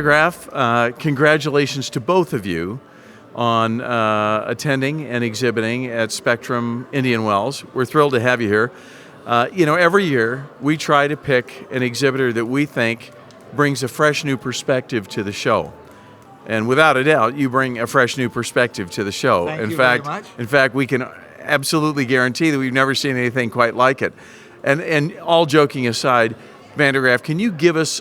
VANDEGRAAFF, congratulations to both of you on attending and exhibiting at Spectrum Indian Wells. We're thrilled to have you here. Every year we try to pick an exhibitor that we think brings a fresh new perspective to the show. And without a doubt, you bring a fresh new perspective to the show. Thank you very much. In fact, we can absolutely guarantee that we've never seen anything quite like it. And all joking aside, VANDEGRAAFF, can you give us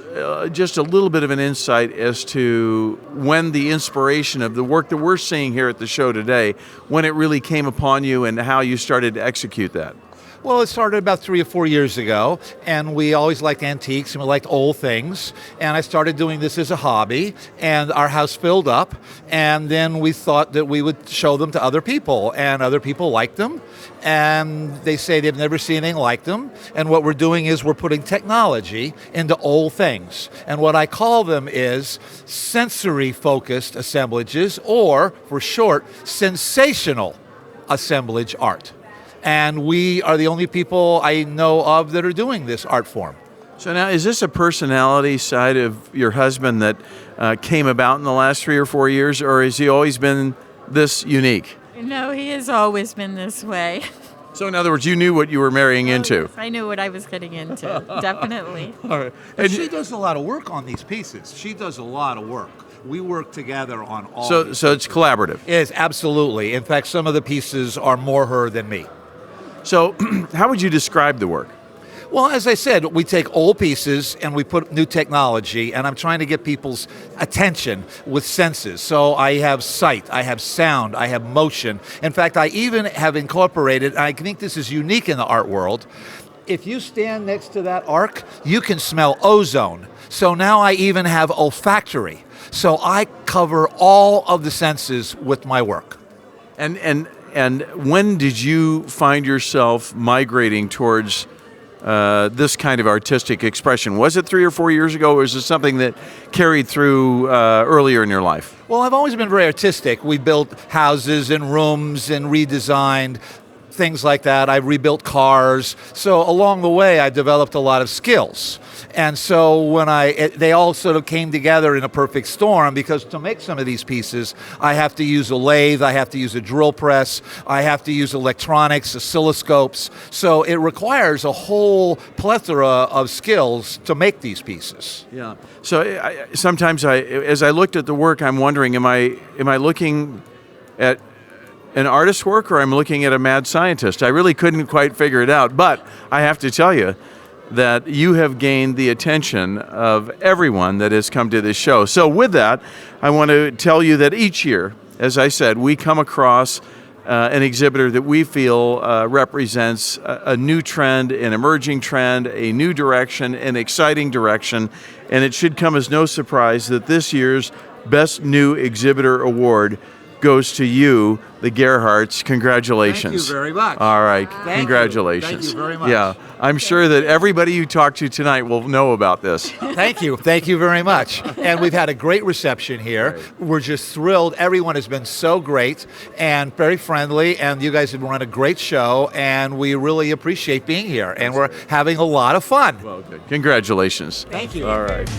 just a little bit of an insight as to when the inspiration of the work that we're seeing here at the show today, when it really came upon you and how you started to execute that? Well, it started about 3 or 4 years ago, and we always liked antiques and we liked old things. And I started doing this as a hobby, and our house filled up. And then we thought that we would show them to other people, and other people liked them. And they say they've never seen anything like them. And what we're doing is we're putting technology into old things. And what I call them is sensory-focused assemblages, or for short, sensational assemblage art. And we are the only people I know of that are doing this art form. So now, is this a personality side of your husband that came about in the last 3 or 4 years, or has he always been this unique? No, he has always been this way. So in other words, you knew what you were marrying into. Yes, I knew what I was getting into, definitely. All right. And she does a lot of work on these pieces. She does a lot of work. We work together on all So it's collaborative. It is, absolutely. In fact, some of the pieces are more her than me. So how would you describe the work? Well, as I said, we take old pieces and we put new technology, and I'm trying to get people's attention with senses. So I have sight, I have sound, I have motion. In fact, I even have incorporated, and I think this is unique in the art world, if you stand next to that arc, you can smell ozone. So now I even have olfactory. So I cover all of the senses with my work. And when did you find yourself migrating towards this kind of artistic expression? Was it 3 or 4 years ago, or was it something that carried through earlier in your life? Well, I've always been very artistic. We built houses and rooms and redesigned things like that. I rebuilt cars. So along the way, I developed a lot of skills. And so when they all sort of came together in a perfect storm, because to make some of these pieces, I have to use a lathe, I have to use a drill press, I have to use electronics, oscilloscopes. So it requires a whole plethora of skills to make these pieces. Yeah. So sometimes as I looked at the work, I'm wondering, am I looking at an artist's work, or I'm looking at a mad scientist? I really couldn't quite figure it out, but I have to tell you that you have gained the attention of everyone that has come to this show. So with that, I want to tell you that each year, as I said, we come across an exhibitor that we feel represents a new trend, an emerging trend, a new direction, an exciting direction, and it should come as no surprise that this year's Best New Exhibitor Award goes to you, the GEARHEARTs. Congratulations. Thank you very much. All right, congratulations. congratulations. Thank you very much. Yeah, I'm sure that everybody you talk to tonight will know about this. Thank you very much. And we've had a great reception here. We're just thrilled. Everyone has been so great and very friendly, and you guys have run a great show, and we really appreciate being here, and we're having a lot of fun. Well, good. Congratulations. Thank you. All right.